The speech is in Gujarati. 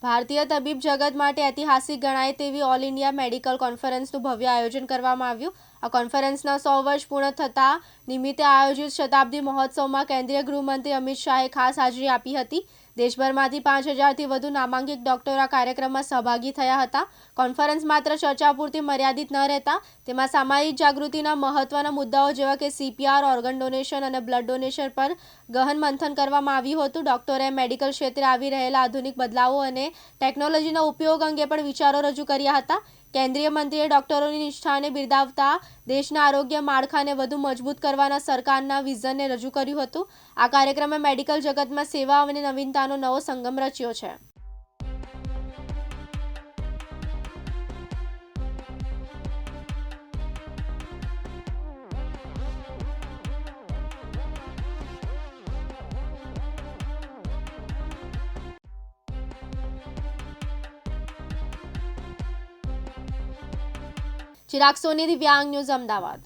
ભારતીય તબીબ જગત માટે ઐતિહાસિક ગણાય તેવી ઓલ ઇન્ડિયા મેડિકલ કોન્ફરન્સનું ભવ્ય આયોજન કરવામાં આવ્યું। આ કોન્ફરન્સના 100 વર્ષ પૂર્ણ થતા નિમિત્તે આયોજિત શતાબ્દી મહોત્સવમાં કેન્દ્રીય ગૃહમંત્રી અમિત શાહે ખાસ હાજરી આપી હતી। દેશભરમાંથી 5000થી વધુ નામાંકિત ડોક્ટરો આ કાર્યક્રમમાં સહભાગી થયા હતા। કોન્ફરન્સ માત્ર ચર્ચા પૂરતી મર્યાદિત ન રહેતા તેમાં સામાજિક જાગૃતિના મહત્વના મુદ્દાઓ જેવા કે CPR, ઓર્ગન ડોનેશન અને બ્લડ ડોનેશન પર ગહન મંથન કરવામાં આવ્યું હતું। ડોક્ટરોએ મેડિકલ ક્ષેત્રે આવી રહેલા આધુનિક બદલાવો અને ટેકનોલોજીના ઉપયોગ અંગે પણ વિચારો રજૂ કર્યા હતા। કેન્દ્રીય મંત્રીએ ડોક્ટરોની નિષ્ઠાને બિરદાવતા દેશના આરોગ્ય માળખાને વધુ મજબૂત કરવાના સરકારના વિઝનને રજૂ કર્યું હતું। આ કાર્યક્રમે મેડિકલ જગતમાં સેવા અને નવીનતાનો નવો સંગમ રચ્યો છે। ચિરાગ સોની, દિવ્યાંગ ન્યૂઝ, અમદાવાદ।